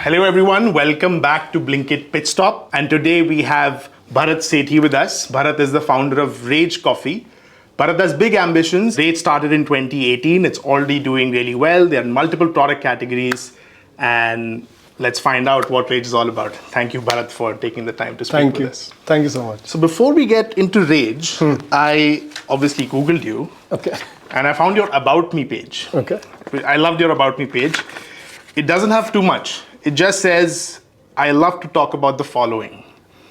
Hello everyone, welcome back to Blinkit Pitstop. And today we have Bharat Sethi with us. Bharat is the founder of Rage Coffee. Bharat has big ambitions. Rage started in 2018. It's already doing really well. There are multiple product categories. And let's find out what Rage is all about. Thank you, Bharat, for taking the time to speak with us. Thank you so much. So before we get into Rage, I obviously Googled you. Okay. And I found your About Me page. Okay. I loved your About Me page. It doesn't have too much. It just says, I love to talk about the following.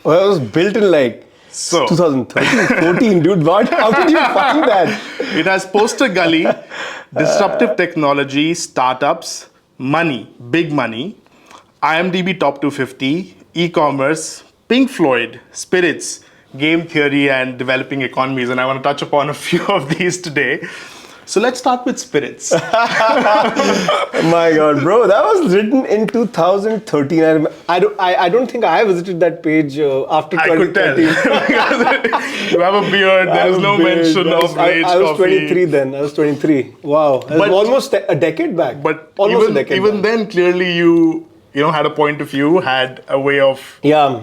Well, it was built in 2013, 14, dude. What? How did you find that? It has Poster Gully, disruptive technology, startups, money, big money, IMDb top 250, e-commerce, Pink Floyd, spirits, game theory, and developing economies. And I want to touch upon a few of these today. So let's start with spirits. My God, bro, that was written in 2013. I don't think I visited that page after 2013. I could tell. You have a beard. There is no mention of Rage I was Coffee. 23 then. I was 23. Wow, that was almost a decade back. But almost a decade even back. then, clearly you had a point of view, had a way of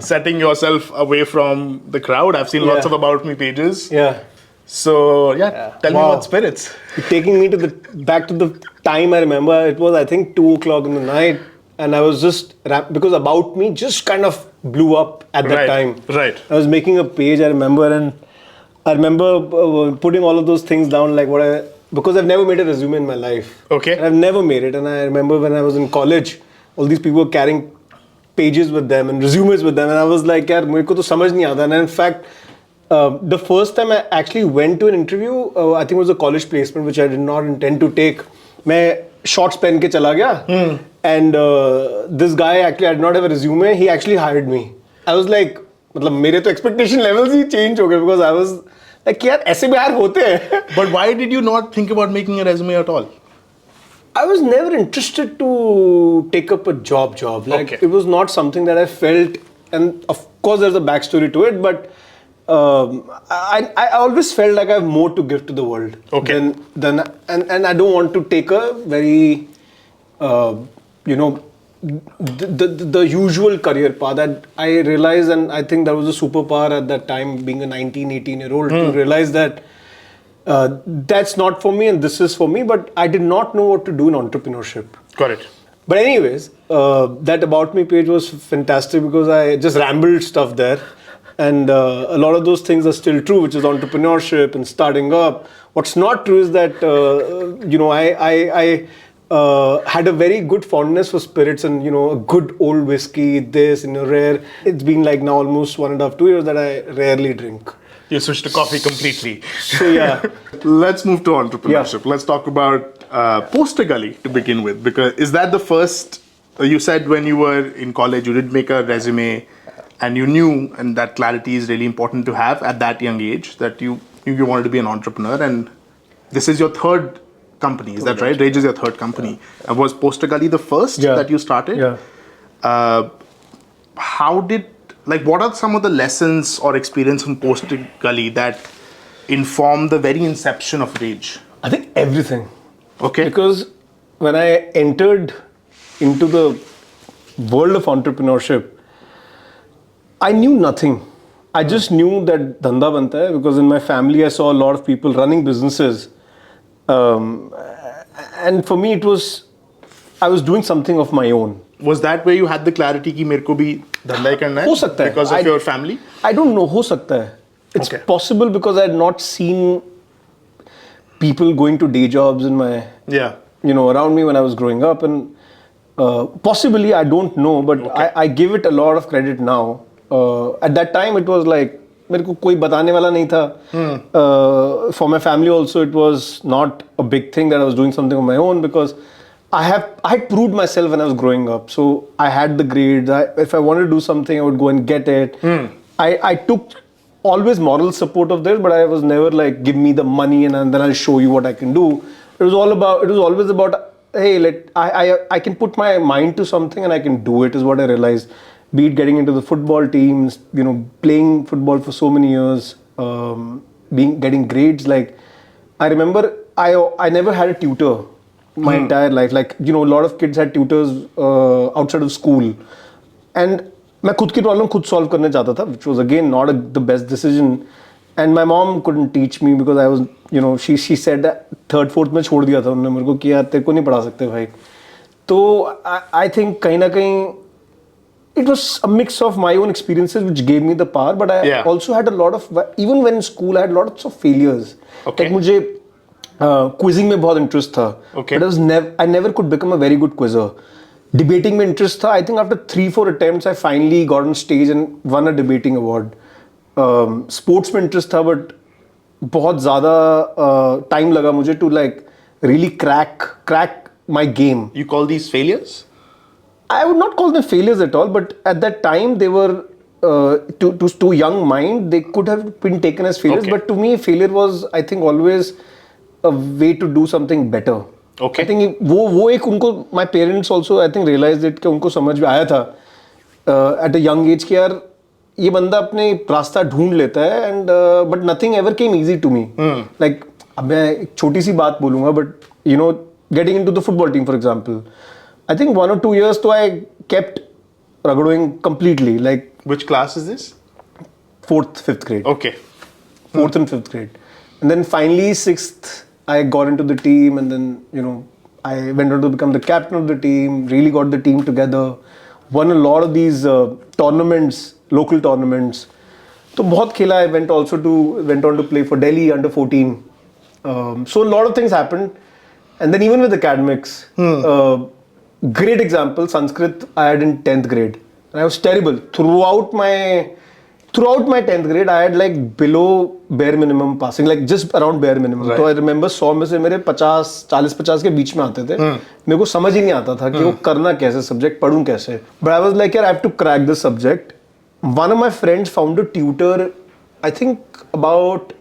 setting yourself away from the crowd. I've seen lots of About Me pages. Yeah. So tell me about spirits. Taking me back to the time I remember, it was I think 2 o'clock in the night, and I was just because About Me just kind of blew up at that time. Right. I was making a page, I remember, and I remember putting all of those things down, because I've never made a resume in my life. Okay. And I've never made it, and I remember when I was in college, all these people were carrying pages with them and resumes with them, and I was like, "Yaar, मेरे को तो समझ नहीं आता." And in fact, the first time I actually went to an interview, I think it was a college placement which I did not intend to take. मैं shorts पहन के चला गया, and this guy actually I did not have a resume. He actually hired me. I was like, मतलब मेरे तो expectation levels ही change हो गए because I was like, यार ऐसे भी यार होते हैं. But why did you not think about making a resume at all? I was never interested to take up a job. It was not something that I felt, and of course there's a backstory to it, but I always felt like I have more to give to the world. Okay. And I don't want to take a very, the usual career path. That I realized, and I think that was a superpower at that time, being a 19, 18-year-old, to realize that that's not for me and this is for me, but I did not know what to do in entrepreneurship. Got it. But anyways, that About Me page was fantastic because I just rambled stuff there. And a lot of those things are still true, which is entrepreneurship and starting up. What's not true is that, I had a very good fondness for spirits and, a good old whiskey, this, rare. It's been like now almost 1.5, 2 years that I rarely drink. You switched to coffee completely. So yeah. Let's move to entrepreneurship. Let's talk about Poster Gully to begin with, because is that the first, you said when you were in college, you did make a resume and you knew, and that clarity is really important to have at that young age, that you knew you wanted to be an entrepreneur, and this is your third company, is that right? Rage is your third company. And was Poster Gully the first that you started? Yeah. What are some of the lessons or experience from Poster Gully that inform the very inception of Rage? I think everything. Okay. Because when I entered into the world of entrepreneurship, I knew nothing. I just knew that dhanda banta hai because in my family I saw a lot of people running businesses. And for me I was doing something of my own. Was that where you had the clarity कि मेरे को भी धंधा ही करना है? हो सकता है. Because of your family? I don't know. हो सकता है. It's possible because I had not seen people going to day jobs in my, around me when I was growing up, and possibly I don't know, but I give it a lot of credit now. At that time, it was like मेरे को कोई बताने वाला नहीं था. For my family also, it was not a big thing that I was doing something on my own because I proved myself when I was growing up. So I had the grades. If I wanted to do something, I would go and get it. I took always moral support of this, but I was never like, give me the money and then I'll show you what I can do. It was always about, hey, I can put my mind to something and I can do it, is what I realized. Be it getting into the football teams, playing football for so many years, getting grades. Like, I remember I never had a tutor my entire life. Like, you know, a lot of kids had tutors outside of school. And मैं खुद की problem खुद solve करने चाहता था, which was again not the best decision. And my mom couldn't teach me because I was, you know, she said third, fourth में छोड़ दिया था उन्होंने मेरे को कि यार तेरे को नहीं पढ़ा सकते भाई. तो I think कहीं ना कहीं it was a mix of my own experiences which gave me the power, but I also had a lot of, even when in school I had lots of failures. Like मुझे quizzing में बहुत interest था. But I never could become a very good quizzer. Debating में interest था. I think after 3-4 attempts I finally got on stage and won a debating award. Sports में interest था, but बहुत ज़्यादा time लगा मुझे to like really crack my game. You call these failures? I would not call them failures at all, but at that time they were to young mind they could have been taken as failures. But to me, failure was, I think, always a way to do something better. I think वो एक उनको my parents also I think realized it कि उनको समझ में आया था at a young age कि यार ये बंदा अपने रास्ता ढूंढ लेता है and but nothing ever came easy to me. Like अब मैं एक छोटी सी बात बोलूँगा, but you know, getting into the football team, for example, I think 1 or 2 years तो I kept ragdoing completely. Like which class is this? 4th, 5th grade. Okay. 4th and 5th grade, and then finally 6th I got into the team, and then you know I went on to become the captain of the team. Really got the team together. Won a lot of these tournaments, local tournaments. तो बहुत खेला. I went on to play for Delhi under 14. So a lot of things happened, and then even with academics. Great example, Sanskrit I had in 10th grade. And I was terrible. Throughout my 10th grade, I had like below bare minimum passing, like just around bare minimum. So I remember 100 में से मेरे 40-50 के बीच में आते थे. मेरे को समझ ही नहीं आता था कि वो करना कैसे, subject पढ़ूं कैसे. But I was like, यार, I have to crack this subject. One of my friends found a tutor, I think about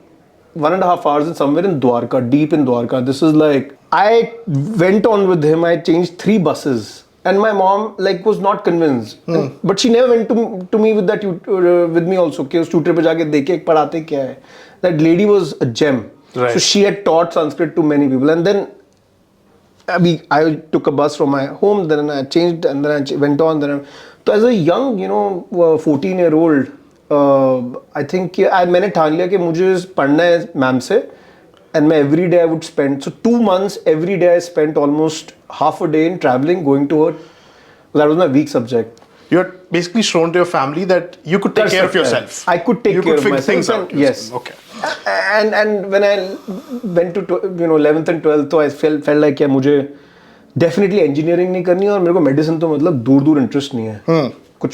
1.5 hours in somewhere in Dwarka, deep in Dwarka. This is like, I went on with him. I changed 3 buses, and my mom like was not convinced. But she never went to me with that with me also. कि उस tutor पे जाके देखे पढ़ाते क्या है. That lady was a gem. Right. So she had taught Sanskrit to many people, and then I took a bus from my home. Then I changed, and then I went on. So as a young, you know, 14-year-old. I think मैंने ठान लिया कि मुझे पढ़ना है ma'am से, and every day I would spend, so 2 months every day I spent almost half a day in traveling, going to her. That was my weak subject. You had basically shown to your family that you could take care of yourself. I could take care of myself. You could figure things out. Yes. Okay. And when I went to 11th and 12th, तो I felt like कि मुझे definitely engineering नहीं करनी है, और मेरे को medicine तो मतलब दूर interest नहीं है. कुछ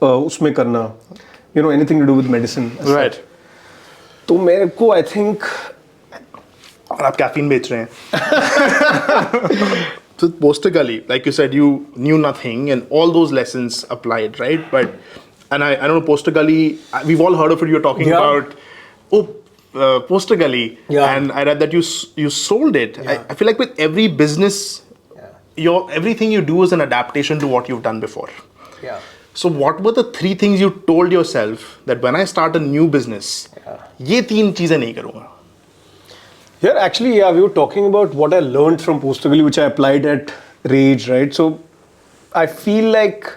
उसमें करना. You know, anything to do with medicine. Right. तो मेरे को I think. और आप caffeine बेच रहे हैं. So Poster Gully, like you said, you knew nothing, and all those lessons applied, right? But and I know Poster Gully. We've all heard of it. You're talking about Poster Gully, and I read that you sold it. I feel like with every business, everything you do is an adaptation to what you've done before. Yeah. So what were the 3 things you told yourself that when I start a new business, ये 3 चीजें नहीं करूँगा? Yeah, actually, we were talking about what I learned from Poster Gully, which I applied at Rage, right? So I feel like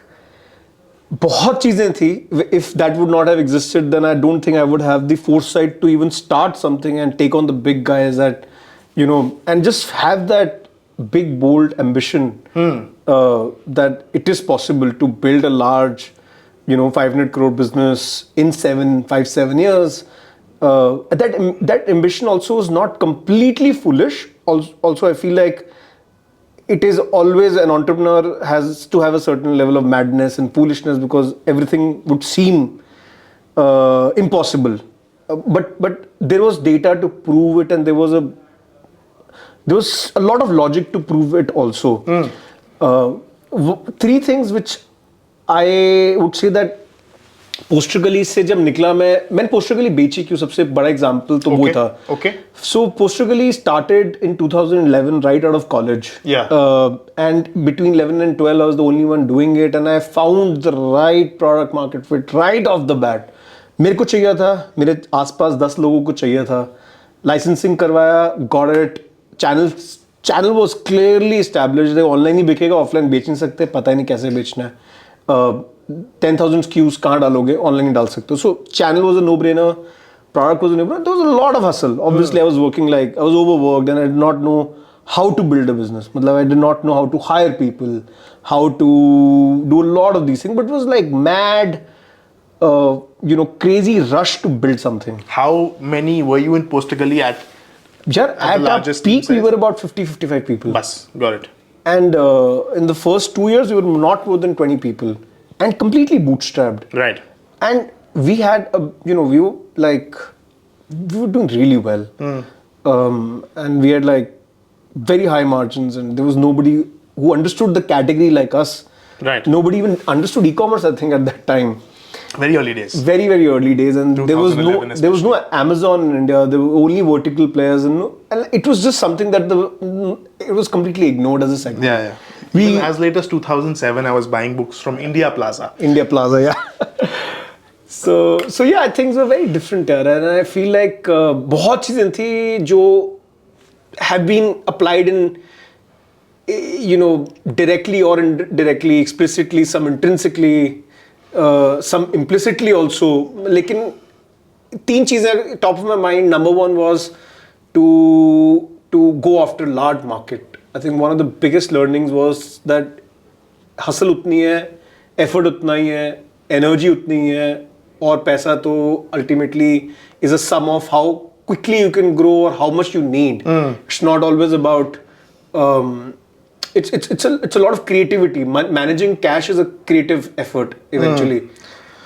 बहुत चीजें थी. If that would not have existed, then I don't think I would have the foresight to even start something and take on the big guys that, you know, and just have that big, bold ambition that it is possible to build a large, you know, 500 crore business in 7 years. That ambition also is not completely foolish. Also, I feel like it is always an entrepreneur has to have a certain level of madness and foolishness, because everything would seem impossible. But there was data to prove it, and there was a lot of logic to prove it also. 3 things which I would say that poster गली से जब निकला मैंने poster गली बेची क्यों, सबसे बड़ा एग्जांपल तो वो था. सो पोस्टर गली started in 2011 right out of college. And between 11 and 12 I was the only one doing it, and I found the right product market fit right off the bat. मेरे को चाहिए था, मेरे आसपास 10 लोगों को चाहिए था. लाइसेंसिंग करवाया, got it, channels channel was clearly established. The online ही बिकेगा, offline बेच नहीं सकते, पता ही नहीं कैसे बेचना है. 10,000 SKUs कहाँ डालोगे, online ही डाल सकते हो. So channel was a no-brainer, product was a no-brainer. There was a lot of hustle. Obviously, I was overworked, and I did not know how to build a business. मतलब I did not know how to hire people, how to do a lot of these things. But it was like mad, crazy rush to build something. How many were you in Poster Gully at? Yeah, at our peak, we were about 50-55 people. Bas, got it. And in the first 2 years, we were not more than 20 people. And completely bootstrapped. Right. And we had, we were doing really well. And we had like very high margins, and there was nobody who understood the category like us. Right. Nobody even understood e-commerce, I think, at that time. Very early days. Very, very early days, and there was no Amazon in India. There were only vertical players, and it was just something that it was completely ignored as a segment. Yeah. Even as late as 2007, I was buying books from India Plaza. Yeah. So yeah, things were very different here, and I feel like बहुत चीजें थी जो have been applied in, directly or indirectly, explicitly, some intrinsically, some implicitly also. लेकिन तीन चीजें top of my mind. Number one was to go after large market. I think one of the biggest learnings was that hustle उतनी है, effort उतना ही है, energy उतनी ही है, और पैसा तो ultimately is a sum of how quickly you can grow or how much you need. It's not always about it's a lot of creativity. Managing cash is a creative effort eventually.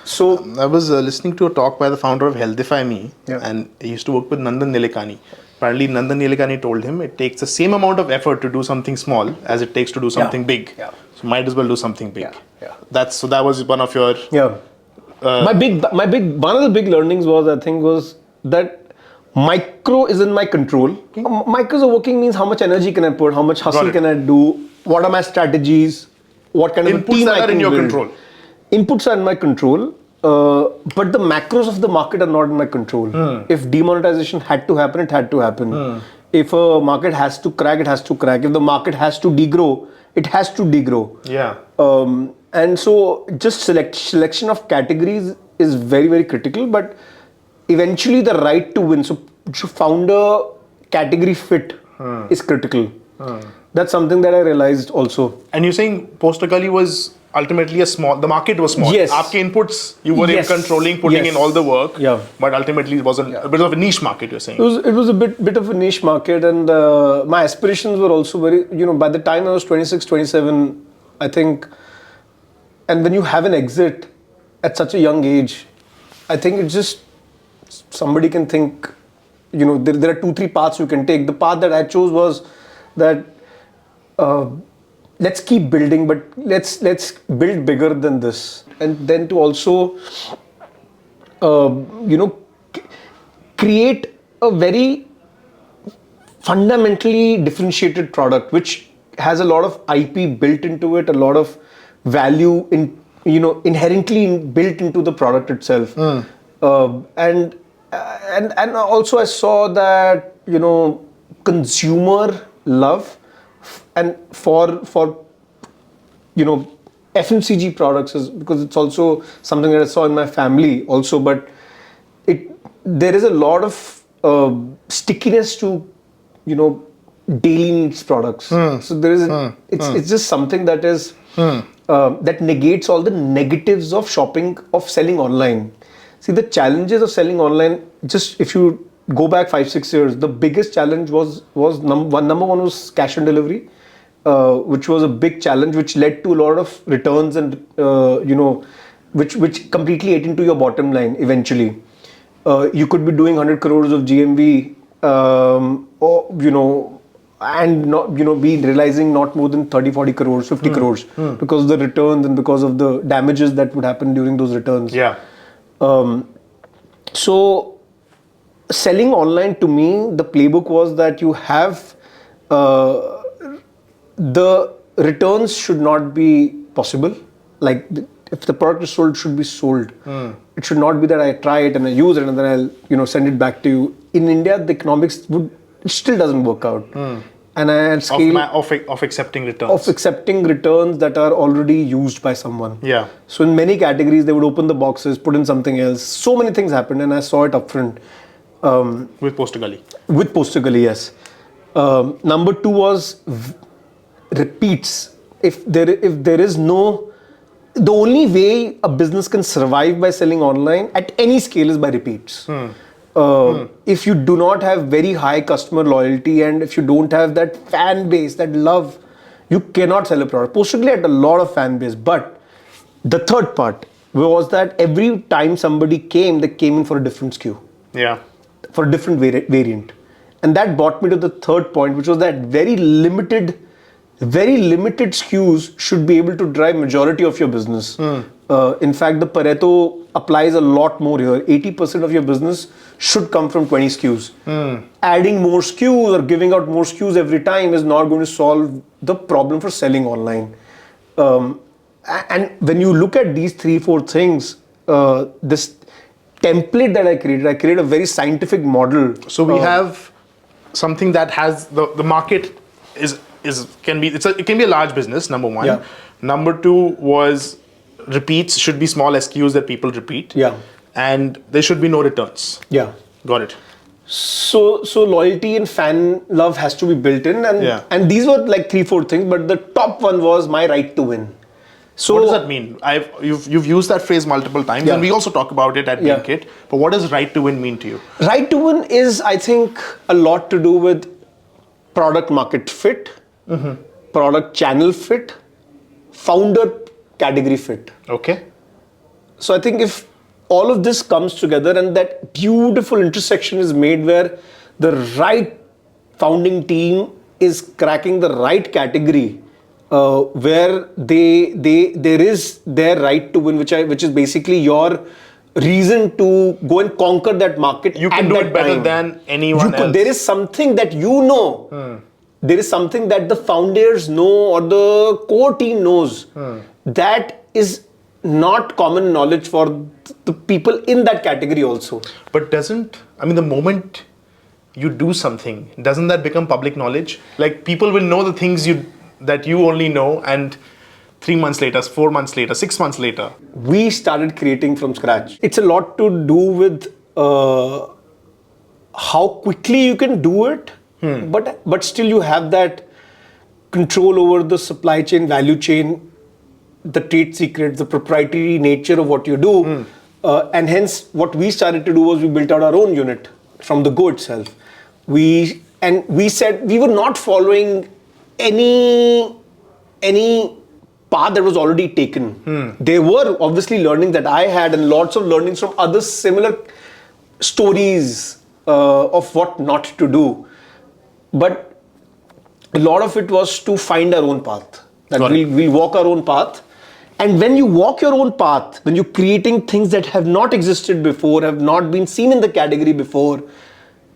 So I was listening to a talk by the founder of Healthify Me, and he used to work with Nandan Nilekani. Apparently, Nandan Nilekani told him it takes the same amount of effort to do something small as it takes to do something big. Yeah. So might as well do something big. Yeah. That was one of your one of the big learnings was that micro is in my control. Micros of working means how much energy can I put, how much hustle can I do, what are my strategies, what kind of inputs team I are can in your build. control. Inputs are in my control, but the macros of the market are not in my control. If demonetization had to happen, it had to happen. If a market has to crack, it has to crack. If the market has to degrow, it has to degrow. Yeah. And so just selection of categories is very, very critical, but eventually the right to win. So founder category fit is critical. That's something that I realized also. And you're saying Poster Gully was ultimately the market was small. Yes. Aapke inputs, you were controlling, putting in all the work. Yeah. But ultimately it was a bit of a niche market, you're saying. It was a bit of a niche market, and my aspirations were also very, by the time I was 26, 27, I think, and when you have an exit at such a young age, I think it's just, somebody can think, there are 2-3 paths you can take. The path that I chose was that let's keep building, but let's build bigger than this, and then to also create a very fundamentally differentiated product which has a lot of IP built into it, a lot of value inherently built into the product itself. And also I saw that consumer love and for FMCG products is, because it's also something that I saw in my family also, but there is a lot of stickiness to daily needs products. So there is it's just something that is that negates all the negatives of selling online. See, the challenges of selling online, just if you go back 5-6 years, the biggest challenge was number one was cash on delivery, which was a big challenge, which led to a lot of returns and which completely ate into your bottom line eventually. You could be doing 100 crores of GMV, and not be realizing not more than 30-40 crores, 50 crores because of the returns and because of the damages that would happen during those returns. Yeah. So selling online, to me, the playbook was that you have the returns should not be possible. Like if the product is sold, it should be sold. It should not be that I try it and I use it and then I'll send it back to you. In India, the economics it still doesn't work out. and I had scale of accepting returns. Of accepting returns that are already used by someone. Yeah. So in many categories, they would open the boxes, put in something else. So many things happened, and I saw it upfront. With Poster Gully. With Poster Gully, yes. Number two was repeats. If there is no, the only way a business can survive by selling online at any scale is by repeats. If you do not have very high customer loyalty and if you don't have that fan base, that love, you cannot sell a product. Poster Gully had a lot of fan base, but the third part was that every time somebody came, they came in for a different SKU. Yeah. For a different variant. And that brought me to the third point, which was that very limited SKUs should be able to drive majority of your business. In fact, the Pareto applies a lot more here. 80% of your business should come from 20 SKUs. Adding more SKUs or giving out more SKUs every time is not going to solve the problem for selling online. And when you look at these 3-4 things, this template that I created a very scientific model. So we have something that has the market it can be a large business, number one. Yeah. Number two was repeats should be small SKUs that people repeat. Yeah. And there should be no returns. Yeah. Got it. So loyalty and fan love has to be built in, and these were like 3-4 things, but the top one was my right to win. So what does that mean? You've used that phrase multiple times, and we also talk about it at Blinkit. But what does right to win mean to you? Right to win is, I think, a lot to do with product market fit, product channel fit, founder category fit. Okay. So I think if all of this comes together and that beautiful intersection is made where the right founding team is cracking the right category, where there is their right to win, which is basically your reason to go and conquer that market. You can do it better than anyone else. There is something that you know. There is something that the founders know or the core team knows that is not common knowledge for the people in that category also. But the moment you do something, doesn't that become public knowledge? Like people will know the things that you only know, and 3 months later, 4 months later, 6 months later. We started creating from scratch. It's a lot to do with how quickly you can do it, but still you have that control over the supply chain, value chain, the trade secrets, the proprietary nature of what you do. And hence what we started to do was we built out our own unit from the go itself. We said we were not following any path that was already taken. There were obviously learnings that I had and lots of learnings from other similar stories of what not to do. But a lot of it was to find our own path. That we'll walk our own path. And when you walk your own path, when you're creating things that have not existed before, have not been seen in the category before,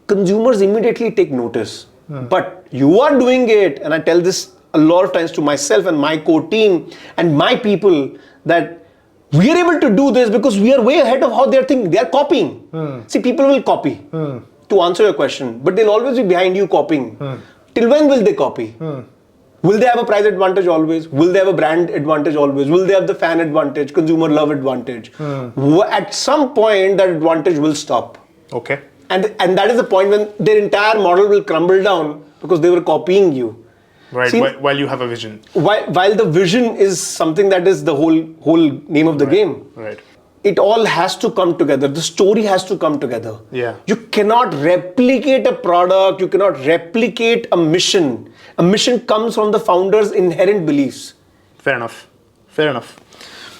consumers immediately take notice. But you are doing it, and I tell this a lot of times to myself and my core team and my people, that we are able to do this because we are way ahead of how they're thinking. They're copying. See, people will copy to answer your question, but they'll always be behind you copying. Till when will they copy? Will they have a price advantage always? Will they have a brand advantage always? Will they have the fan advantage, consumer love advantage? At some point, that advantage will stop. Okay. And that is the point when their entire model will crumble down because they were copying you. Right. See, while you have a vision. While the vision is something that is the whole name of the game. Right. It all has to come together. The story has to come together. Yeah. You cannot replicate a product. You cannot replicate a mission. A mission comes from the founder's inherent beliefs. Fair enough.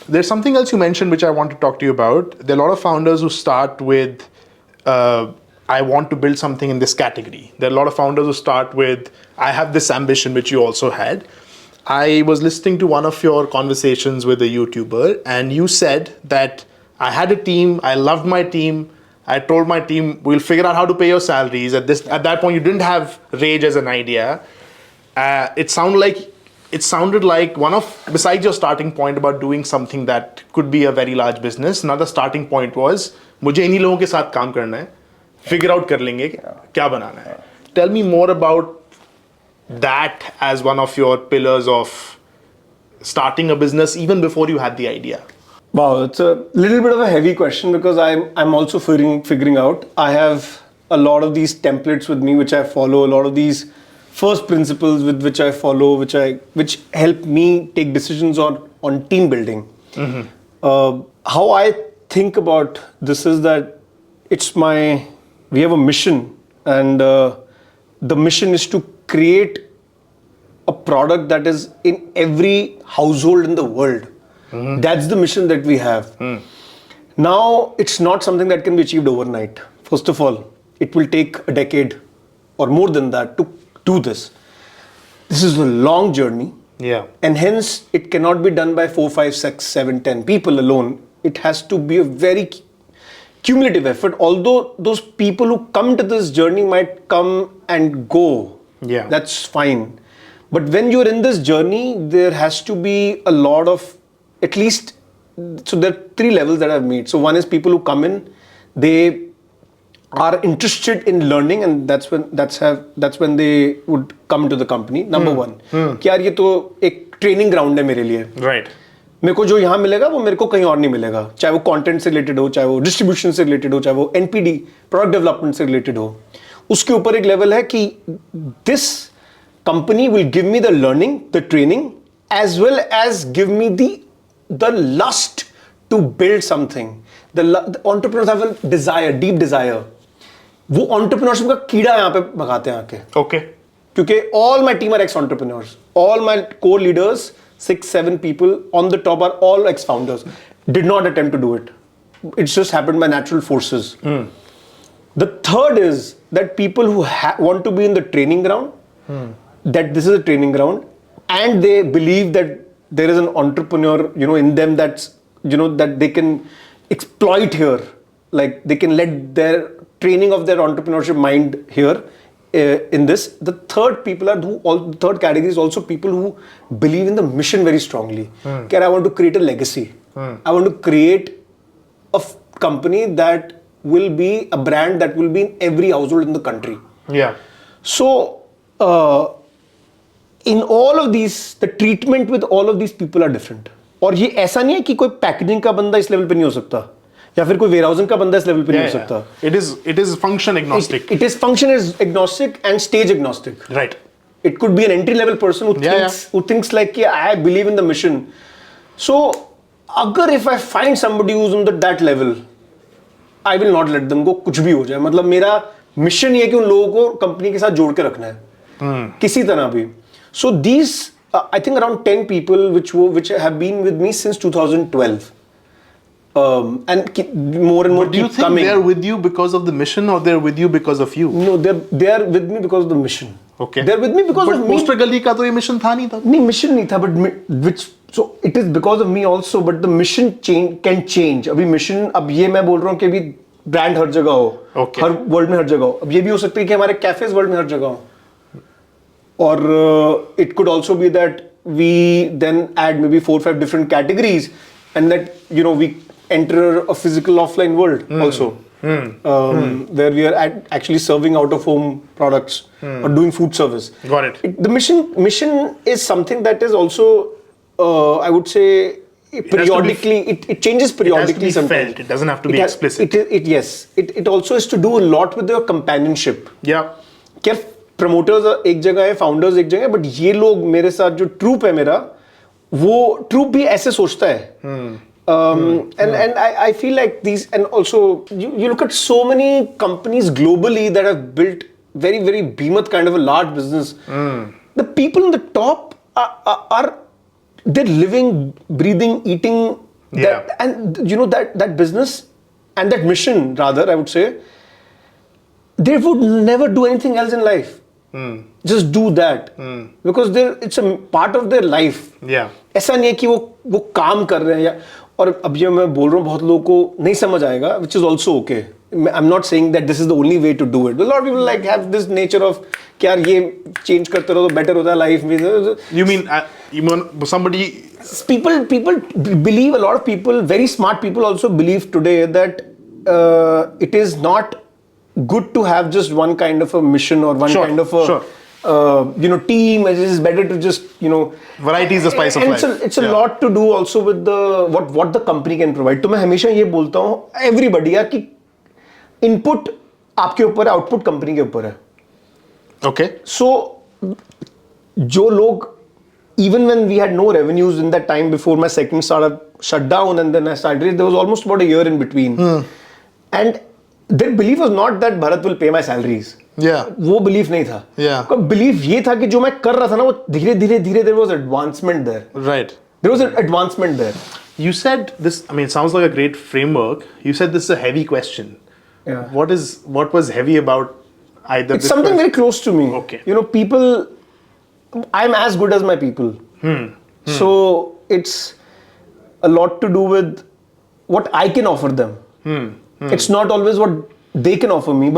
There's something else you mentioned which I want to talk to you about. There are a lot of founders who start with, I want to build something in this category. There are a lot of founders who start with, I have this ambition, which you also had. I was listening to one of your conversations with a YouTuber, and you said that I had a team, I loved my team, I told my team, we'll figure out how to pay your salaries. At that point, you didn't have Rage as an idea. It sounded like besides your starting point about doing something that could be a very large business, another starting point was, मुझे इन्हीं लोगों के साथ काम करना है, figure out कर लेंगे क्या बनाना है. Tell me more about that as one of your pillars of starting a business even before you had the idea? Wow, it's a little bit of a heavy question because I'm also figuring out. I have a lot of these templates with me which I follow, a lot of these first principles with which I follow, which help me take decisions on team building. How I think about this is that we have a mission, and the mission is to create a product that is in every household in the world. That's the mission that we have. Now, it's not something that can be achieved overnight. First of all, it will take a decade or more than that to do this. This is a long journey. Yeah. And hence, it cannot be done by 4, 5, 6, 7, 10 people alone. It has to be a very cumulative effort. Although those people who come to this journey might come and go. Yeah. That's fine. But when you're in this journey, there has to be a lot of, at least, so there are 3 levels that I've made. So one is people who come in, they are interested in learning, and that's when they would come to the company. Number one, कि यार ये तो एक training ground है मेरे लिए. Right. मेरे को जो यहाँ मिलेगा वो मेरे को कहीं और नहीं मिलेगा. चाहे वो content से related हो, चाहे वो distribution से related हो, चाहे वो NPD product development से related हो. उसके ऊपर एक level है कि this company will give me the learning, the training, as well as give me the lust to build something. The entrepreneurs have a desire, deep desire. वो entrepreneurship का कीड़ा यहाँ पे भगाते हैं आके. Okay. क्योंकि all my team are ex-entrepreneurs. All my core leaders, 6, 7 people on the top are all ex-founders. Did not attempt to do it. It's just happened by natural forces. The third is that people who want to be in the training ground, that this is a training ground, and they believe that there is an entrepreneur, in them that they can exploit here. Like they can let their training of their entrepreneurship mind here in this. The third third category is also people who believe in the mission very strongly. I want to create a legacy. I want to create a company that will be a brand that will be in every household in the country. Yeah. So, in all of these, the treatment with all of these people are different. और ये ऐसा नहीं है कि कोई packaging का बंदा इस लेवल पे नहीं हो सकता या फिर कोई वेयरहाउसिंग का बंदा इस लेवल पे नहीं हो सकता. It is function agnostic. It is function agnostic and stage agnostic. Right. It could be an entry level person who thinks like I believe in the mission. So अगर if I find somebody who's on that level, I will not let them go. कुछ भी हो जाए. मतलब मेरा mission ये है कि उन लोगों को कंपनी के साथ जोड़ के रखना है किसी तरह भी. So these I think around 10 people which have been with me since 2012. And more and more do you think coming. They're with you because of the mission or they're with you because of you? No, they are with me because of the mission. Okay. They're with me because of me. But Poster Gully का तो ये mission था नहीं था. नहीं mission नहीं था, but so it is because of me also. But the mission can change. अभी mission अब ये मैं बोल रहा हूँ कि अभी brand हर जगह हो, okay. हर world में हर जगह हो. अब ये भी हो सकता है कि हमारे cafes world में हर जगह हो. Or it could also be that we then add maybe 4 or 5 different categories, and that we enter a physical offline world also, where we are actually serving out of home products or doing food service. Got it. The mission is something that is also, I would say, periodically it changes periodically. It has to be sometimes. felt. It doesn't have to be explicit. Yes. It also has to do a lot with your companionship. Yeah. क्या promoters एक जगह है, founders एक जगह है, but ये लोग मेरे साथ जो ट्रूप है मेरा, वो ट्रूप भी ऐसे सोचता है. And I feel like these, and also you look at so many companies globally that have built very, very behemoth kind of a large business. The people on the top are they're living, breathing, eating that, and that business and that mission, rather, I would say, they would never do anything else in life. Just do that because it's a part of their life. Yeah. ऐसा नहीं है कि वो काम कर रहे हैं या, और अब ये मैं बोल रहा हूँ बहुत लोगों को नहीं समझ आएगा, which is also okay. I'm not saying that this is the only way to do it. A lot of people have this nature of कि यार ये change करते रहो तो better होता है life में. You mean somebody? People believe, a lot of people, very smart people also believe today that it is not good to have just one kind of a mission or one kind of a team. It's better to just, variety is the spice of life. It's a lot to do also with the what the company can provide. तो मैं हमेशा ये बोलता हूँ everybody यार कि input आपके ऊपर है, output company के ऊपर है. Okay. So जो लोग, even when we had no revenues in that time before my second startup shut down and then I started, there was almost about a year in between. And their belief was not that Bharat will pay my salaries. Yeah. वो belief नहीं था. Yeah. Belief ये था कि जो मैं कर रहा था ना वो धीरे there was advancement there. Right. There was an advancement there. You said this, I mean, it sounds like a great framework. You said this is a heavy question. Yeah. What was heavy about either? It's something very close to me. Okay. People, I'm as good as my people. So it's a lot to do with what I can offer them. It's not always what they can offer me,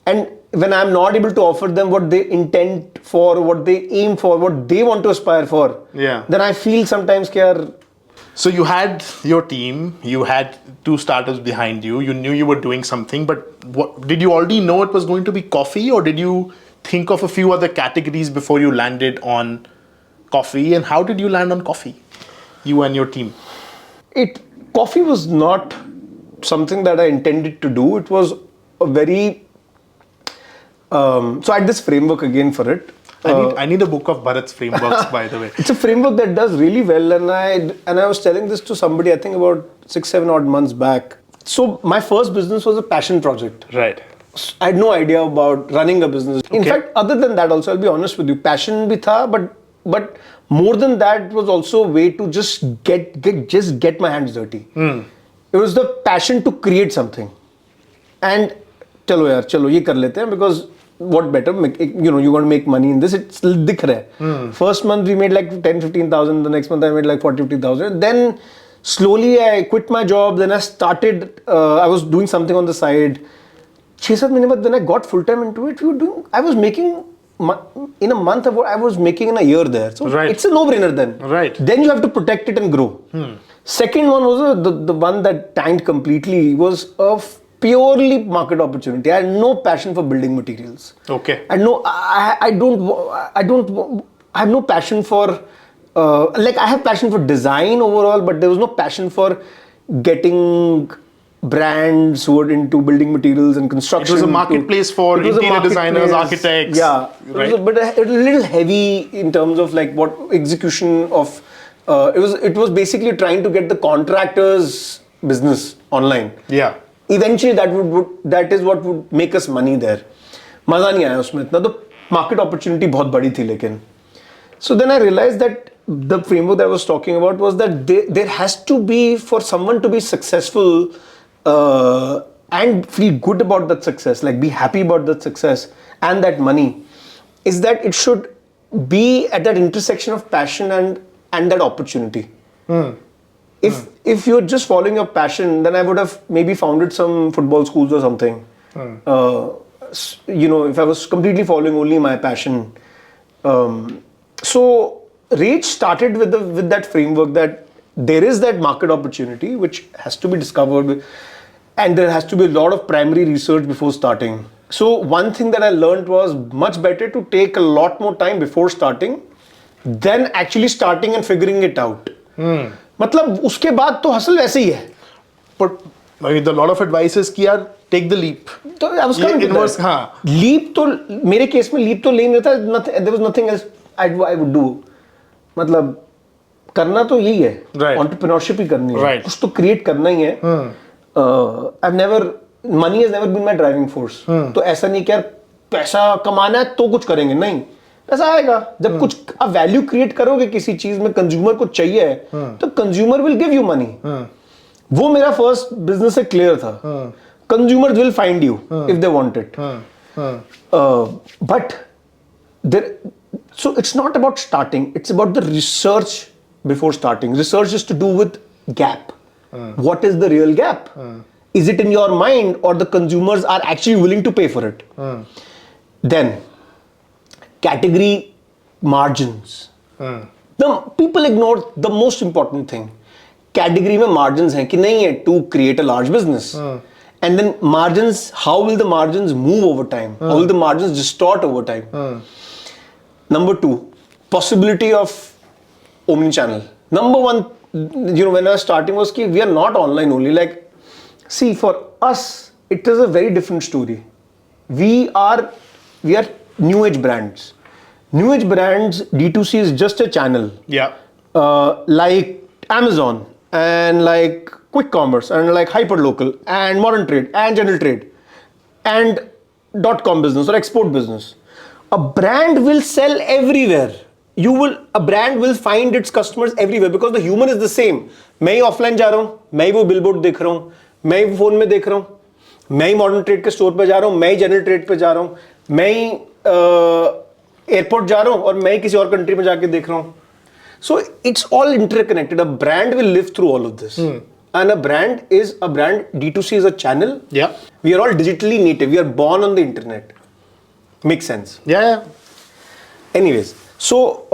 and when I'm not able to offer them what they intend for, what they aim for, what they want to aspire for, then I feel sometimes that. So you had your team, you had 2 startups behind you, you knew you were doing something, but did you already know it was going to be coffee, or did you think of a few other categories before you landed on coffee? And how did you land on coffee, you and your team? Coffee was not something that I intended to do. It was a very so I had this framework again for it. I need a book of Bharat's frameworks, by the way. It's a framework that does really well, and I was telling this to somebody, I think about 6-7 odd months back. So my first business was a passion project. Right. I had no idea about running a business. In fact, other than that also, I'll be honest with you, passion bhi tha, but more than that, it was also a way to just get my hands dirty. It was the passion to create something. And chalo ye kar lete hain, because what better, you're going to make money in this. It's dikh raha hai. First month we made like 10-15,000. The next month I made like 40-50,000. Then slowly I quit my job. Then I started, I was doing something on the side. 6-7 months बाद then I got full time into it. I was making in a month I was making in a year there. So it's a no-brainer then. Right. Then you have to protect it and grow. Second one was the one that tanked completely, was a purely market opportunity. I had no passion for building materials. Okay. I have no passion for I have passion for design overall, but there was no passion for getting brands who are into building materials and construction. It was a marketplace for interior designers, architects. Yeah, right? But a little heavy in terms of like what execution of. It was basically trying to get the contractors' business online. Yeah. Eventually, that is what would make us money there. मजा नहीं आया उसमें इतना, तो market opportunity बहुत बड़ी थी लेकिन. So then I realized that the framework that I was talking about was that there has to be, for someone to be successful and feel good about that success, like be happy about that success and that money, is that it should be at that intersection of passion and that opportunity. If you're just following your passion, then I would have maybe founded some football schools or something. If I was completely following only my passion. So Rage started with that framework that there is that market opportunity which has to be discovered, and there has to be a lot of primary research before starting. So one thing that I learned was much better to take a lot more time before starting than actually starting and figuring it out. मतलब उसके बाद तो hustle वैसे ही है. But the lot of advice is कि यार take the leap. तो I was coming to that. हाँ. Leap तो मेरे केस में leap तो ले नहीं था. There was nothing else I would do. मतलब करना तो यही है. Right. Entrepreneurship ही करनी है. Right. कुछ तो create करना ही है. Money has never been my driving force. तो ऐसा नहीं कि यार पैसा कमाना है तो कुछ करेंगे, नहीं. पैसा आएगा जब कुछ आप वैल्यू क्रिएट करोगे किसी चीज में, कंज्यूमर को चाहिए तो consumer will give you money. वो मेरा फर्स्ट बिजनेस से क्लियर था. Consumers will find you if they want it. But so it's not about starting, it's about the research before starting. Research is to do with gap. What is the real gap? Is it in your mind, or the consumers are actually willing to pay for it? Then category margins. The people ignore the most important thing. Category में margins हैं कि नहीं है to create a large business. And then margins, how will the margins move over time? How will the margins distort over time? Number 2, possibility of omni-channel. Number 1, when I was starting was we are not online only. Like, see, for us, it is a very different story. We are new age brands. New age brands, D2C is just a channel. Yeah. Like Amazon and like quick commerce and like hyperlocal and modern trade and general trade and .com business or export business. A brand will sell everywhere. A brand will find its customers everywhere because the human is the same. मैं ही offline जा रहा हूँ, मैं ही वो billboard देख रहा हूँ, मैं ही phone में देख रहा हूँ, मैं ही modern trade के store पे जा रहा हूँ, मैं ही general trade पे जा रहा हूँ, मैं ही airport जा रहा हूँ और मैं ही किसी और country में जाके देख रहा हूँ. So it's all interconnected. A brand will live through all of this. And a brand, D2C is a channel. Yeah. We are all digitally native. We are born on the internet. Makes sense. Yeah. Anyways, so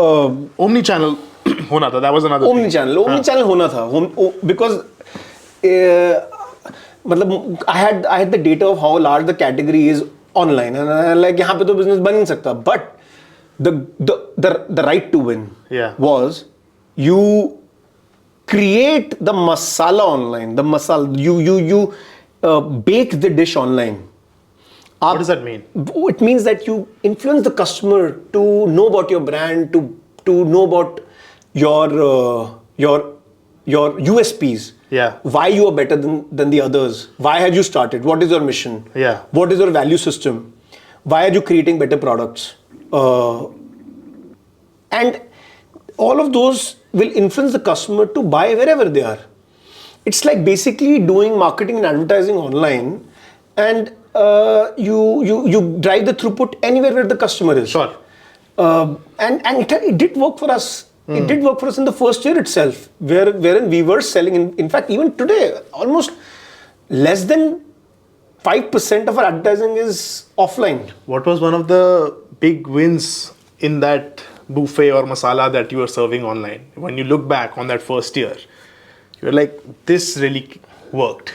omni-channel hona tha. That was another omni-channel. thing. Omni-channel hona tha. Because I had the data of how large the category is online. And I'm like, यहाँ पे तो business बन नहीं सकता. But the right to win was you create the masala online. The masala, you bake the dish online. What does that mean? It means that you influence the customer to know about your brand, to know about your USPs. Yeah. Why you are better than the others. Why have you started? What is your mission? Yeah. What is your value system? Why are you creating better products? And all of those will influence the customer to buy wherever they are. It's like basically doing marketing and advertising online, and you drive the throughput anywhere where the customer is. Sure. And it did work for us. It did work for us in the first year itself, wherein we were selling. In fact, even today, almost less than 5% of our advertising is offline. What was one of the big wins in that buffet or masala that you were serving online? When you look back on that first year, you're like, this really worked.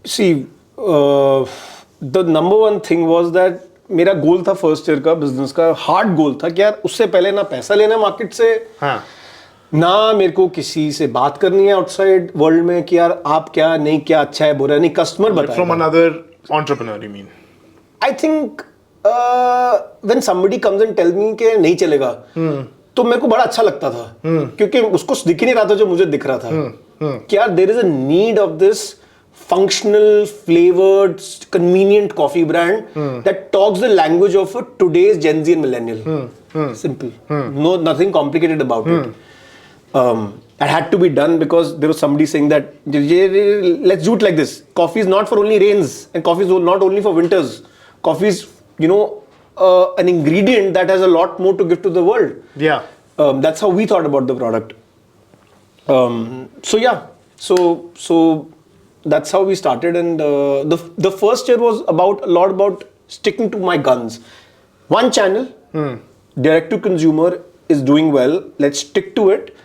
See, the number one thing was that मेरा गोल था first year का business का, hard गोल था कि यार उससे पहले ना पैसा लेना मार्केट से, ना मेरे को किसी से बात करनी है आउटसाइड वर्ल्ड में कि यार आप क्या नहीं, क्या अच्छा है बुरा नहीं, कस्टमर बताएगा. From another entrepreneur, you mean? I think when somebody comes and tells me कि नहीं चलेगा, तो मेरे को बड़ा अच्छा लगता था, क्योंकि उसको दिख ही नहीं रहा था जो मुझे दिख रहा था कि यार there is a need of this functional, flavored, convenient coffee brand that talks the language of today's Gen Z and millennial. Simple. No, nothing complicated about it. It had to be done because there was somebody saying that let's do it like this. Coffee is not for only rains, and coffee is not only for winters. Coffee is, an ingredient that has a lot more to give to the world. Yeah. That's how we thought about the product. So that's how we started, and the first year was a lot about sticking to my guns. One channel, direct to consumer, is doing well. Let's stick to it.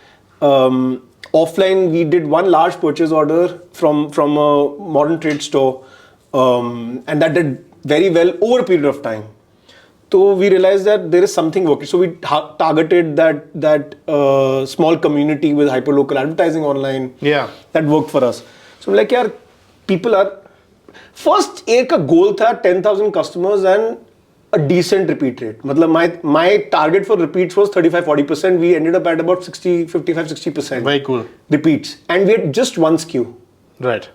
Offline, we did one large purchase order from a modern trade store, and that did very well over a period of time. So we realized that there is something working. So we targeted that small community with hyperlocal advertising online. Yeah, that worked for us. So like, yaar, people are first year ka goal tha 10,000 customers and a decent repeat rate. Matlab my target for repeats was 35-40%. We ended up at about 55-60%. Very cool. Repeats, and we had just one SKU. Right.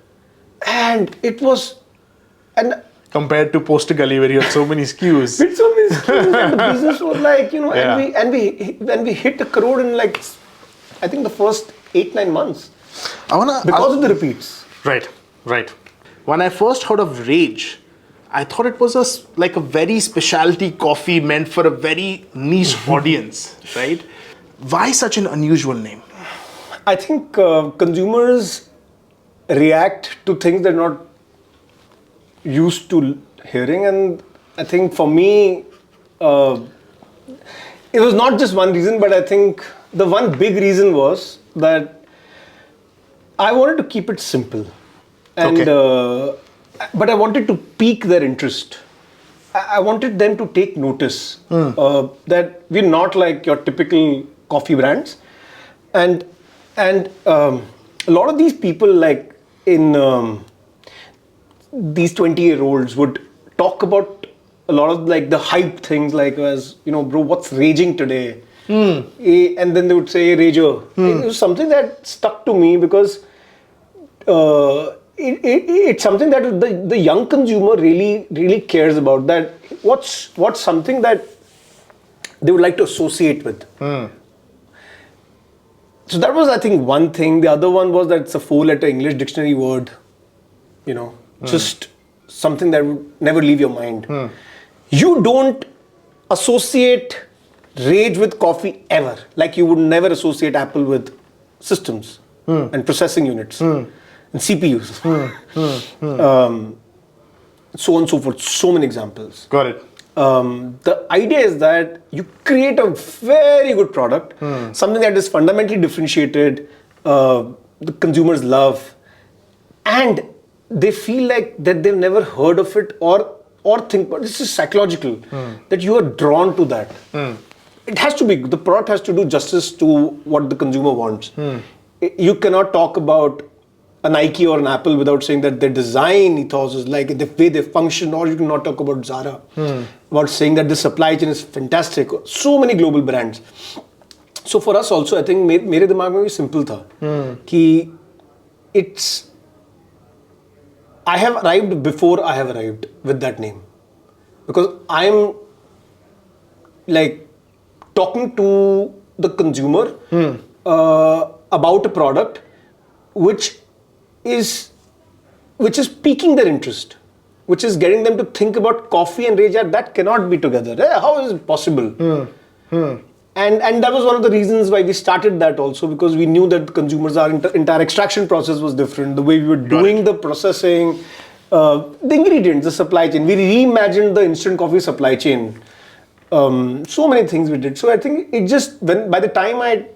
And it was, and compared to Poster Gully where you had so many SKUs. With so many SKUs, and the business was like, and we hit 1 crore in like, I think the first 8-9 months. Because of the repeats. Right. When I first heard of Rage, I thought it was like a very specialty coffee meant for a very niche audience, right? Why such an unusual name? I think consumers react to things they're not used to hearing, and I think for me, it was not just one reason, but I think the one big reason was that I wanted to keep it simple, and but I wanted to pique their interest. I wanted them to take notice that we're not like your typical coffee brands, and a lot of these people like in these 20-year-olds would talk about a lot of like the hype things, like as bro, what's raging today, and then they would say rager. It was something that stuck to me because it's something that the young consumer really cares about. That what's something that they would like to associate with. So that was, I think, one thing. The other one was that it's a 4-letter English dictionary word. Just something that would never leave your mind. You don't associate rage with coffee ever. Like you would never associate Apple with systems and processing units and CPUs. So on and so forth. So many examples. Got it. The idea is that you create a very good product, something that is fundamentally differentiated, the consumers love, and they feel like that they've never heard of it or think, but this is psychological, that you are drawn to that. It has to be, the product has to do justice to what the consumer wants. You cannot talk about a Nike or an Apple without saying that their design ethos is like the way they function, or you cannot talk about Zara without saying that the supply chain is fantastic. So many global brands. So for us also, I think मेरे दिमाग में भी simple था कि it's I have arrived before I have arrived with that name, because I'm like talking to the consumer about a product which is piquing their interest, which is getting them to think about coffee and rage. That cannot be together. How is it possible? And that was one of the reasons why we started that also, because we knew that the consumers, our entire extraction process was different. The way we were doing the processing, the ingredients, the supply chain. We reimagined the instant coffee supply chain. So many things we did. So I think it just, by the time I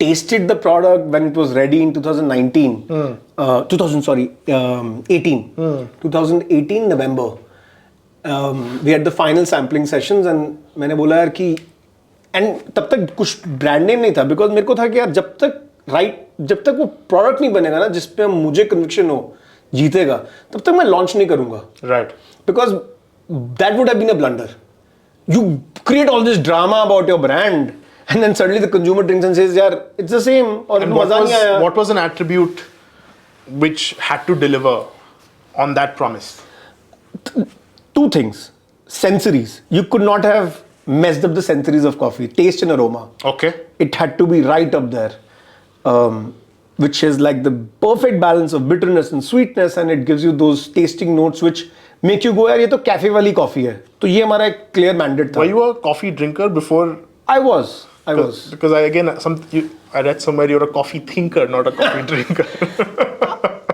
tasted the product, when it was ready in 2018, 2018 November, we had the final sampling sessions, and मैंने बोला यार कि, and तब तक कुछ brand name नहीं था, because मेरे को था कि यार जब तक वो प्रोडक्ट नहीं बनेगा ना जिस पे मुझे कन्विक्शन हो जीतेगा, तब तक मैं लॉन्च नहीं करूंगा. Right. Because that would have been a blunder. You create all this drama about your brand, and then suddenly the consumer drinks and says, "Yeah, it's the same." Or what was an attribute which had to deliver on that promise? Two things. Sensories. You could not have messed up the sensories of coffee. Taste and aroma. Okay. It had to be right up there, which is like the perfect balance of bitterness and sweetness, and it gives you those tasting notes which make you go, यार ये तो cafe वाली coffee है. तो ये हमारा एक clear mandate था. Were you a coffee drinker before? I was. Because I read somewhere you're a coffee thinker, not a coffee drinker.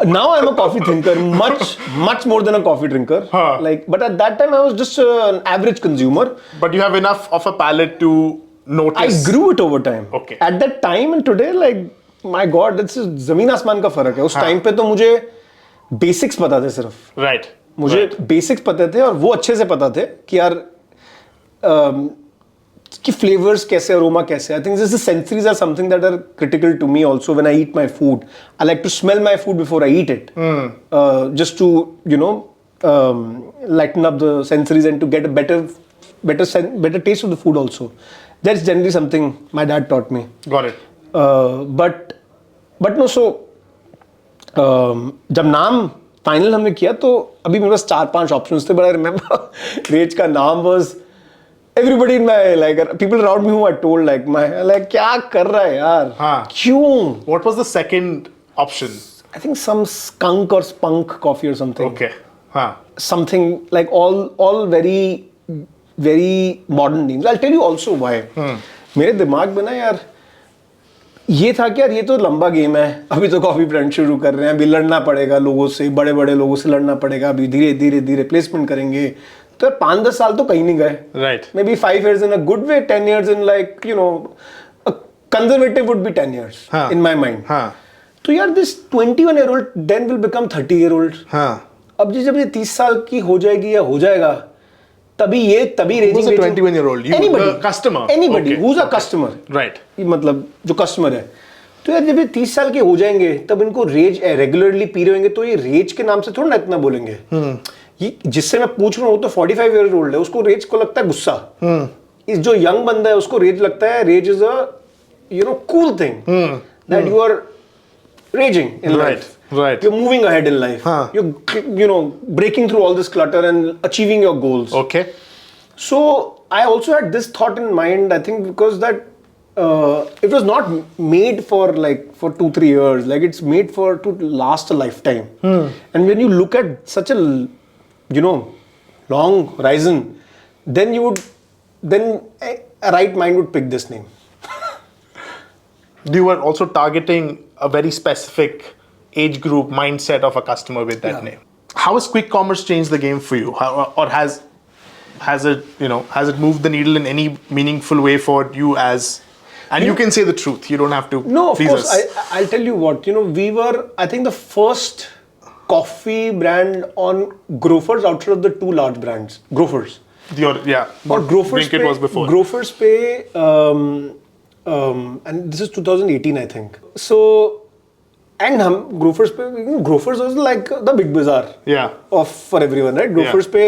Now I'm a coffee thinker, much more than a coffee drinker. But at that time I was just an average consumer. But you have enough of a palate to notice. I grew it over time. Okay. At that time and today, like my God, that's ज़मीन आसमान का फर्क है. उस time पे तो मुझे basics पता थे सिर्फ. Right. मुझे बेसिक्स पता थे, और वो अच्छे से पता थे कि यार कि फ्लेवर्स कैसे, अरोमा कैसे. I think this sensories are something that are critical to me also. When I eat my food, I like to smell my food before I eat it, just to lighten up the sensories and to get a better taste of the food also. That's generally something my dad taught me. Got it. But no, so जब नाम final हमने किया तो अभी मेरे पास 4-5 options थे, but I remember raise का नाम was everybody in my, like, people around me who I told, like क्या कर रहा है यार, क्यों? What was the second option? I think some skunk or spunk coffee or something. Okay. Something like all very very modern names. I'll tell you also why. मेरे दिमाग में ना यार ये था कि यार ये तो लंबा गेम है, अभी तो कॉफी ब्रांड शुरू कर रहे हैं, अभी लड़ना पड़ेगा लोगों से, बड़े बड़े लोगों से लड़ना पड़ेगा, अभी धीरे धीरे प्लेसमेंट करेंगे. तो यार 5-10 साल तो कहीं नहीं गए. Right. Maybe 5 years in a good way, 10 years in, like, you know, a conservative would be 10 years in my mind. तो यार this 21-year-old then will become 30-year-old. अब जब ये 30 साल की हो जाएगी या हो जाएगा, तभी raging. Who's a 21-year-old? You, Anybody. the customer. Anybody. Okay. Who's a customer? Right. मतलब जो कस्टमर है, तो यार जब ये 30 साल के हो जाएंगे तब इनको रेज रेगुलरली पी रहे होंगे तो ये रेज के नाम से थोड़ा ना इतना बोलेंगे. ये जिससे मैं पूछ रहा हूँ तो 45 ईयर ओल्ड है, उसको रेज को लगता है गुस्सा. इस जो यंग बंदा है उसको रेज लगता है rage is a cool thing that you are raging in life. Right. You're moving ahead in life. You're breaking through all this clutter and achieving your goals. Okay. So I also had this thought in mind. I think because that it was not made for 2-3 years. Like it's made to last a lifetime. And when you look at such a long horizon, then a right mind would pick this name. You were also targeting a very specific age group mindset of a customer with that name. How has quick commerce changed the game for you? Or has it moved the needle in any meaningful way for you as, and you can say the truth, you don't have to. No, of course. I'll tell you what, we were, I think, the first coffee brand on Grofers outside of the two large brands. Grofers. Or Grofers Blinkit was before. Grofers Pay, and this is 2018, I think. So, and Grofers was like the big bazaar for everyone, right? Grofers पे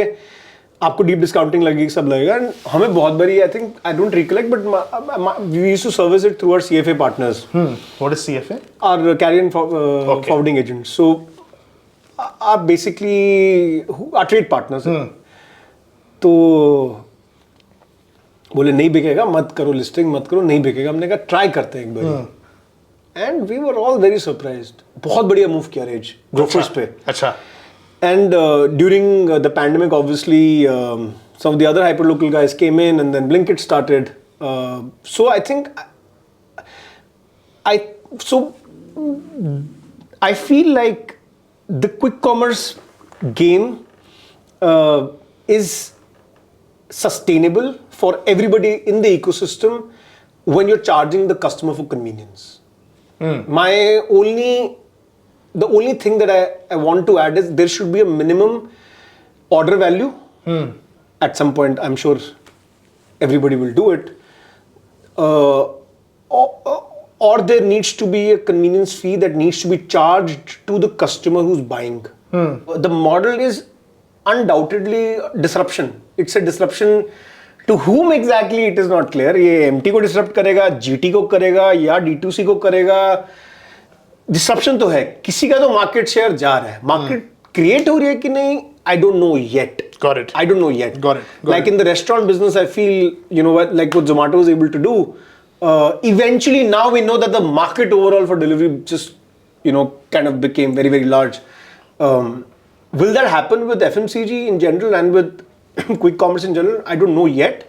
आपको deep discounting लगेगी, सब लगेगा, and हमें बहुत बड़ी, I think, I don't recollect, but we used to service it through our CFA partners. What is CFA? Our carrier and forwarding agents. So, are basically our trade partners. तो बोले नहीं बिकेगा, मत करो लिस्टिंग, मत करो, नहीं बिकेगा. हमने कहा ट्राई करते हैं एक बार. And we were all very surprised. बहुत बढ़िया मूव किया रेज ग्रोफर्स पे. अच्छा. And during the pandemic, obviously, some of the other hyperlocal guys came in, and then Blinkit started. So I think, I feel like the quick commerce game is sustainable for everybody in the ecosystem when you're charging the customer for convenience. The only thing that I want to add is there should be a minimum order value. At some point, I'm sure everybody will do it. Or there needs to be a convenience fee that needs to be charged to the customer who's buying. The model is undoubtedly disruption. It's a disruption. To whom exactly it is not clear. ये MT को disrupt करेगा, GT को करेगा या D2C को करेगा. Disruption तो है. किसी का तो market share जा रहा है. Market create हो रही है कि नहीं? I don't know yet. Got it. I don't know yet. Got it. Like in the restaurant business, I feel, like what Zomato was able to do. Eventually, now we know that the market overall for delivery just, kind of became very, very large. Will that happen with FMCG in general and with quick commerce in general? I don't know yet.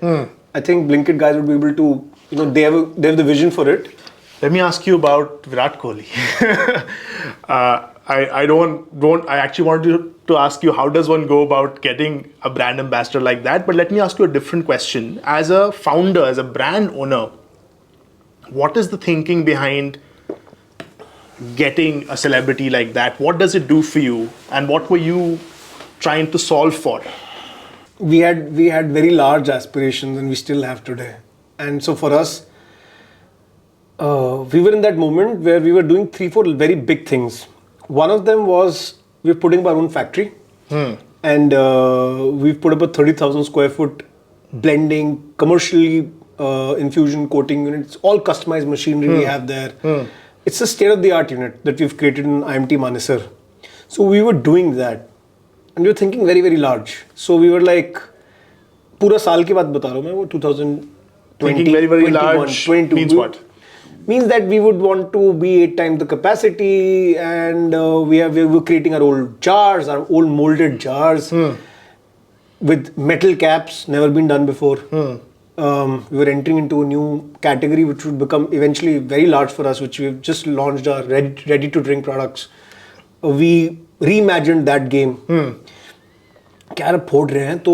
I think Blinkit guys would be able to, they have the vision for it. Let me ask you about Virat Kohli. I actually wanted to ask you, how does one go about getting a brand ambassador like that? But let me ask you a different question. As a founder, as a brand owner, what is the thinking behind getting a celebrity like that? What does it do for you? And what were you trying to solve for? We had very large aspirations, and we still have today. And so for us, we were in that moment where we were doing 3-4 very big things. One of them was we're putting up our own factory, and we've put up a 30,000 square foot blending, commercially infusion coating unit. It's all customized machinery we have there. It's a state-of-the-art unit that we've created in IMT Manesar. So we were doing that. And we were thinking very, very large. So we were like, पूरा साल की बात बता रहा हूँ मैं, वो 2020. Thinking very, very large 22. Means what? Means that we would want to be 8 times the capacity, and we were creating our old jars, our old molded jars with metal caps, never been done before. We were entering into a new category which would become eventually very large for us, which we've just launched our ready to drink products. We reimagined that game. क्या यार फोड़ रहे हैं तो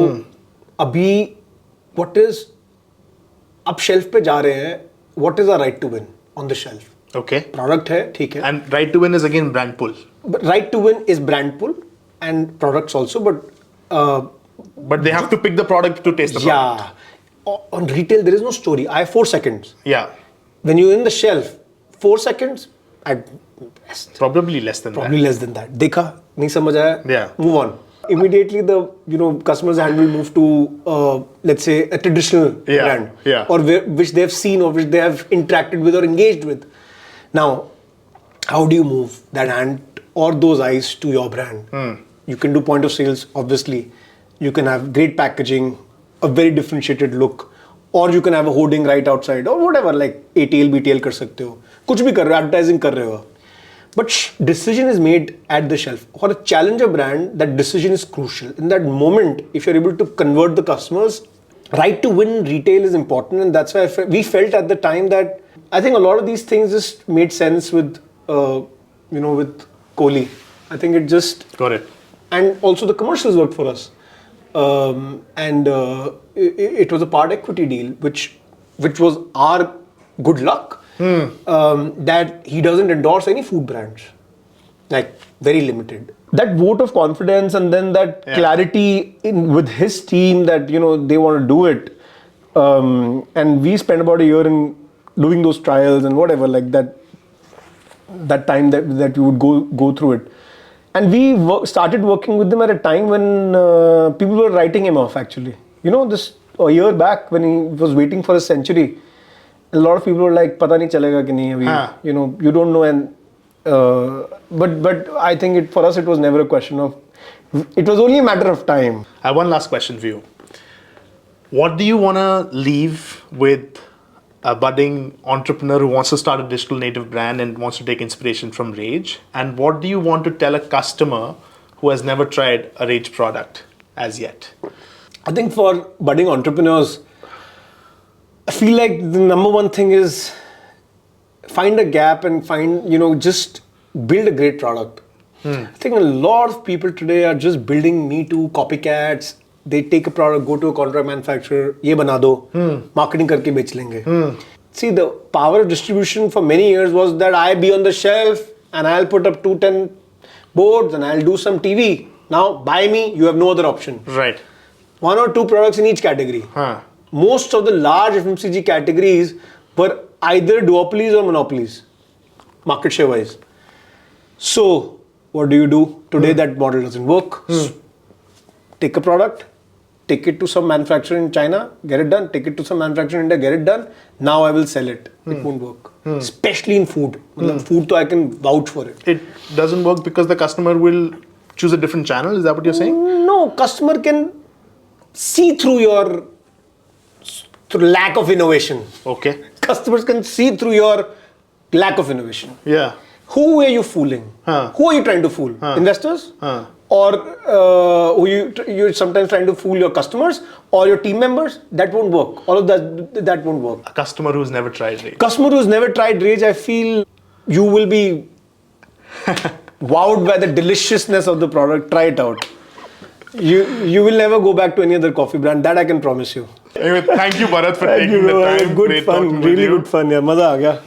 अभी what is अब shelf पे जा रहे हैं, what is our right to win on the shelf? Okay. Product है, ठीक है. And right to win is again brand pull. But right to win is brand pull and products also, but But they have to pick the product to taste the product. Yeah. On retail, there is no story. I have 4 seconds. Yeah. When you're in the shelf, 4 seconds, at best. Probably less than Probably less than that. Dekha, nahi samajh aaya, Yeah. move on. Immediately the customer's hand will move to let's say a traditional brand, or which they have seen or which they have interacted with or engaged with. Now, how do you move that hand or those eyes to your brand? You can do point of sales, obviously. You can have great packaging, a very differentiated look, or you can have a hoarding right outside or whatever, like ATL, BTL कर सकते हो, कुछ भी कर रहे हो, advertising कर रहे हो. But decision is made at the shelf. For a challenger brand, that decision is crucial. In that moment, if you're able to convert the customers, right to win retail is important, and that's why we felt at the time that I think a lot of these things just made sense with with Kohli. I think it just got it. And also the commercials worked for us. It was a part equity deal, which was our good luck. That he doesn't endorse any food brands, like very limited. That vote of confidence and then that clarity with his team that they want to do it, and we spent about a year in doing those trials and whatever, like that time that we would go through it. And we started working with them at a time when people were writing him off, actually. This a year back when he was waiting for a century, a lot of people were like, "Pata nahi chalega ki nahi abhi." You don't know. And but I think for us it was never a question of. It was only a matter of time. I have one last question for you. What do you want to leave with a budding entrepreneur who wants to start a digital native brand and wants to take inspiration from Rage? And what do you want to tell a customer who has never tried a Rage product as yet? I think for budding entrepreneurs, I feel like the number one thing is find a gap and just build a great product. I think a lot of people today are just building me too copycats. They take a product, go to a contract manufacturer, ye bana do, marketing karke bech lenge. See, the power of distribution for many years was that I be on the shelf and I'll put up 210 boards and I'll do some TV. Now, buy me, you have no other option. Right. 1 or 2 products in each category. Most of the large FMCG categories were either duopolies or monopolies, market share wise. So, what do you do? Today that model doesn't work. Take a product, take it to some manufacturer in China, get it done. Take it to some manufacturer in India, get it done. Now I will sell it. It won't work. Especially in food. Food, I can vouch for it. It doesn't work because the customer will choose a different channel. Is that what you're saying? No, customer can see through your lack of innovation. Okay. Customers can see through your lack of innovation. Yeah. Who are you fooling? Who are you trying to fool? Investors? Or you're sometimes trying to fool your customers or your team members? That won't work. All of that won't work. A customer who's never tried Rage. Customer who's never tried Rage, I feel you will be wowed by the deliciousness of the product. Try it out. You will never go back to any other coffee brand. That I can promise you. Anyway, thank you, Bharat, for taking the time. Good fun. Really good fun. Yeah, maza aa gaya.